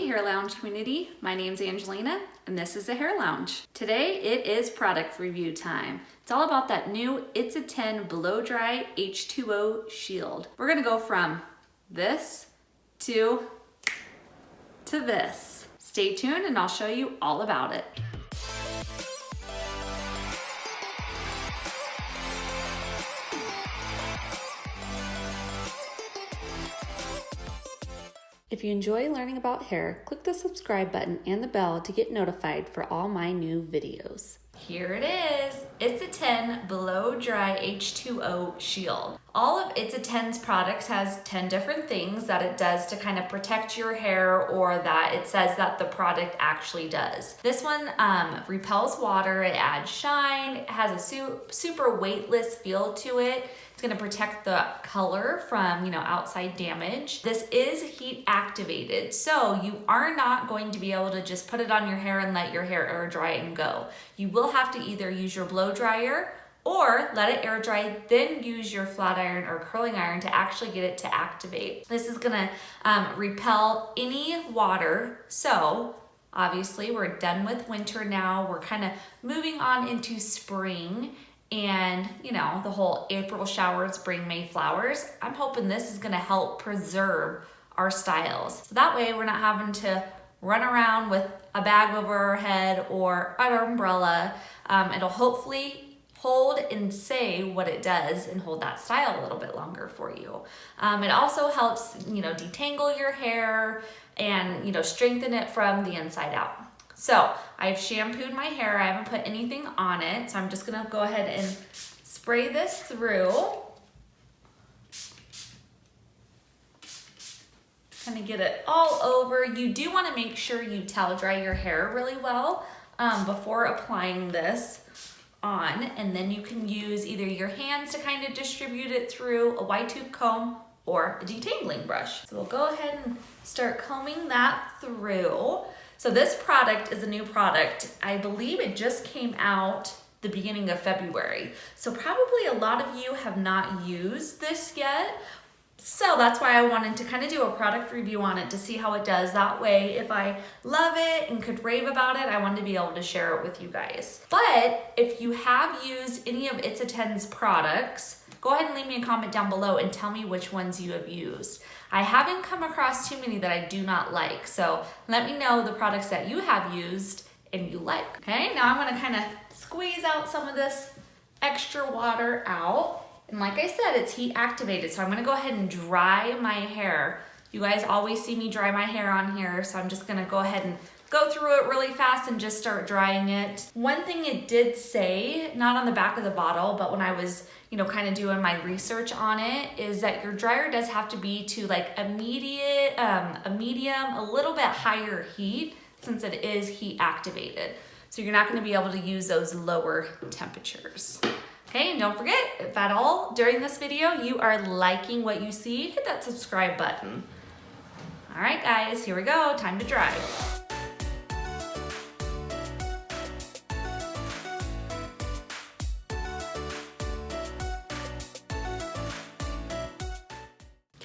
Hair Lounge community. My name's Angelina and this is the Hair Lounge. Today it is product review time. It's all about that new It's a 10 Blow Dry H2O Shield. We're gonna go from this to this. Stay tuned and I'll show you all about it. If you enjoy learning about hair, click the subscribe button and the bell to get notified for all my new videos. Here it is. It's a 10 Blow Dry H2O Shield. All of It's a 10's products has 10 different things that it does to kind of protect your hair, or that it says that the product actually does. This one repels water, it adds shine, it has a super weightless feel to it. It's gonna protect the color from, outside damage. This is heat activated, so you are not going to be able to just put it on your hair and let your hair air dry and go. You will have to either use your blow dryer or let it air dry, then use your flat iron or curling iron to actually get it to activate. This is gonna repel any water. So obviously we're done with winter now. We're kind of moving on into spring. And the whole April showers bring May flowers. I'm hoping this is gonna help preserve our styles. So that way we're not having to run around with a bag over our head or an umbrella. It'll hopefully hold and say what it does and hold that style a little bit longer for you. It also helps, detangle your hair and, strengthen it from the inside out. So I've shampooed my hair. I haven't put anything on it. So I'm just gonna go ahead and spray this through. Kind of get it all over. You do wanna make sure you towel dry your hair really well before applying this on. And then you can use either your hands to kind of distribute it through, a wide tooth comb, or a detangling brush. So we'll go ahead and start combing that through. So this product is a new product. I believe it just came out the beginning of February. So probably a lot of you have not used this yet. So that's why I wanted to kind of do a product review on it to see how it does. That way, if I love it and could rave about it, I wanted to be able to share it with you guys. But if you have used any of It's a 10's products, go ahead and leave me a comment down below and tell me which ones you have used. I haven't come across too many that I do not like, so let me know the products that you have used and you like. Okay, now I'm gonna kind of squeeze out some of this extra water out. And like I said, it's heat activated, so I'm gonna go ahead and dry my hair. You guys always see me dry my hair on here, so I'm just gonna go ahead and go through it really fast and just start drying it. One thing it did say, not on the back of the bottle, but when I was, kind of doing my research on it, is that your dryer does have to be to like a medium, a little bit higher heat, since it is heat activated. So you're not gonna be able to use those lower temperatures. Okay, and don't forget, if at all during this video you are liking what you see, hit that subscribe button. All right guys, here we go, time to dry.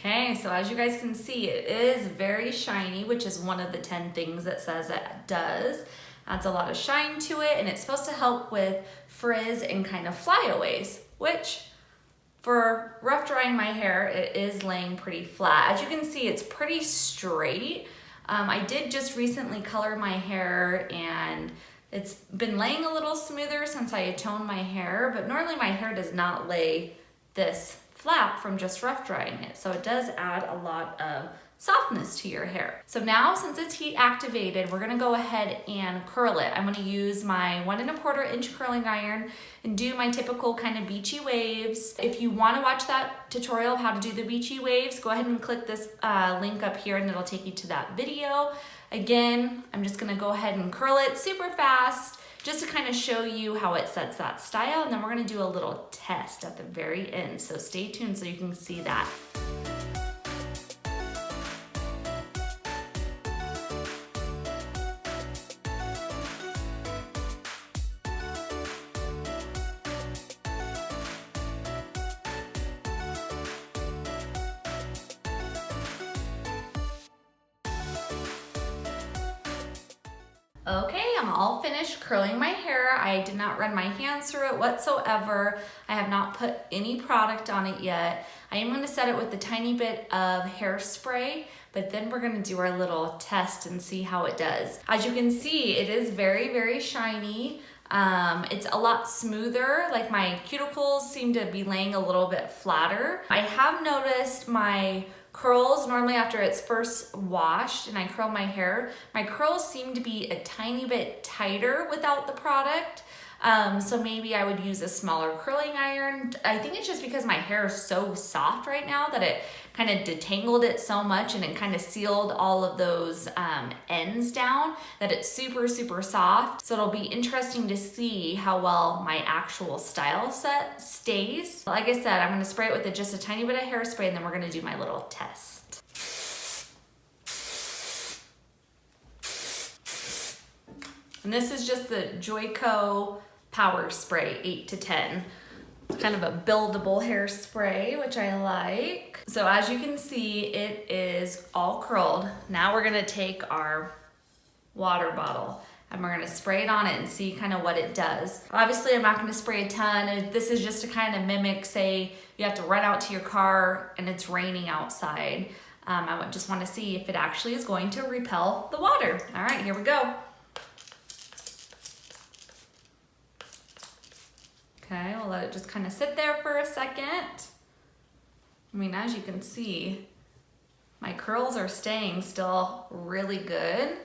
Okay, so as you guys can see, it is very shiny, which is one of the 10 things that says it does. Adds a lot of shine to it, and it's supposed to help with frizz and kind of flyaways, which for rough drying my hair, it is laying pretty flat. As you can see, it's pretty straight. I did just recently color my hair, and it's been laying a little smoother since I had toned my hair, but normally my hair does not lay this flat from just rough drying it. So it does add a lot of softness to your hair. So now, since it's heat activated, we're gonna go ahead and curl it. I'm gonna use my 1 1/4 inch curling iron and do my typical kind of beachy waves. If you wanna watch that tutorial of how to do the beachy waves, go ahead and click this link up here and it'll take you to that video. Again, I'm just gonna go ahead and curl it super fast, just to kind of show you how it sets that style, and then we're gonna do a little test at the very end. So stay tuned so you can see that. Okay, I'm all finished curling my hair. I did not run my hands through it whatsoever. I have not put any product on it yet. I am gonna set it with a tiny bit of hairspray, but then we're gonna do our little test and see how it does. As you can see, it is very, very shiny. It's a lot smoother, like my cuticles seem to be laying a little bit flatter. I have noticed my curls, normally after it's first washed and I curl my hair, my curls seem to be a tiny bit tighter without the product. So maybe I would use a smaller curling iron. I think it's just because my hair is so soft right now that it kind of detangled it so much and it kind of sealed all of those ends down that it's super, super soft. So it'll be interesting to see how well my actual style set stays. Like I said, I'm gonna spray it with just a tiny bit of hairspray and then we're gonna do my little test. And this is just the Joico Power Spray 8 to 10. It's kind of a buildable hairspray, which I like. So as you can see, it is all curled. Now we're gonna take our water bottle and we're gonna spray it on it and see kind of what it does. Obviously, I'm not gonna spray a ton. This is just to kind of mimic, say, you have to run out to your car and it's raining outside. I would just wanna see if it actually is going to repel the water. All right, here we go. Okay, we'll let it just kind of sit there for a second. I mean, as you can see, my curls are staying still really good.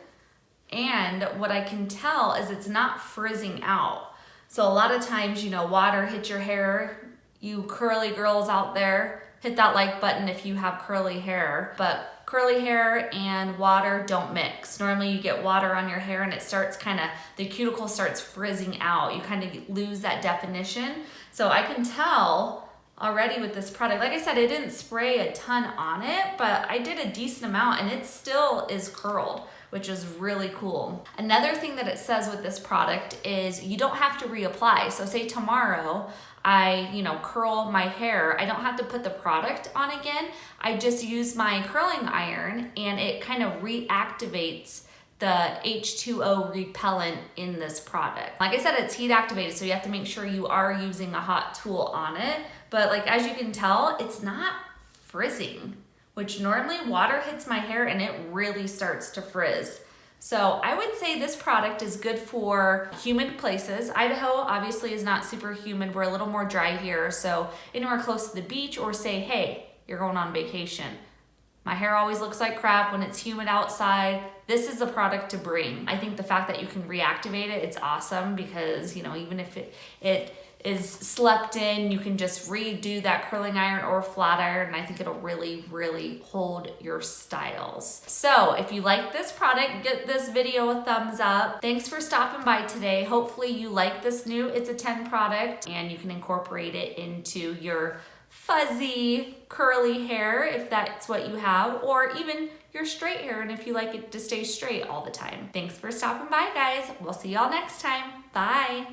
And what I can tell is it's not frizzing out. So a lot of times, you know, water hits your hair. You curly girls out there, hit that like button if you have curly hair. But curly hair and water don't mix. Normally you get water on your hair and it starts the cuticle starts frizzing out. You kind of lose that definition. So I can tell already with this product, like I said, I didn't spray a ton on it, but I did a decent amount and it still is curled, which is really cool. Another thing that it says with this product is you don't have to reapply. So say tomorrow, I curl my hair, I don't have to put the product on again. I just use my curling iron and it kind of reactivates the H2O repellent in this product. Like I said, it's heat activated, so you have to make sure you are using a hot tool on it. But like as you can tell, it's not frizzing, which normally water hits my hair and it really starts to frizz. So I would say this product is good for humid places. Idaho obviously is not super humid. We're a little more dry here. So anywhere close to the beach, or say, hey, you're going on vacation. My hair always looks like crap when it's humid outside. This is a product to bring. I think the fact that you can reactivate it, it's awesome because, even if it is slept in, you can just redo that curling iron or flat iron, and I think it'll really, really hold your styles. So if you like this product, give this video a thumbs up. Thanks for stopping by today. Hopefully you like this new It's a 10 product and you can incorporate it into your fuzzy curly hair if that's what you have, or even your straight hair and if you like it to stay straight all the time. Thanks for stopping by, guys. We'll see y'all next time. Bye.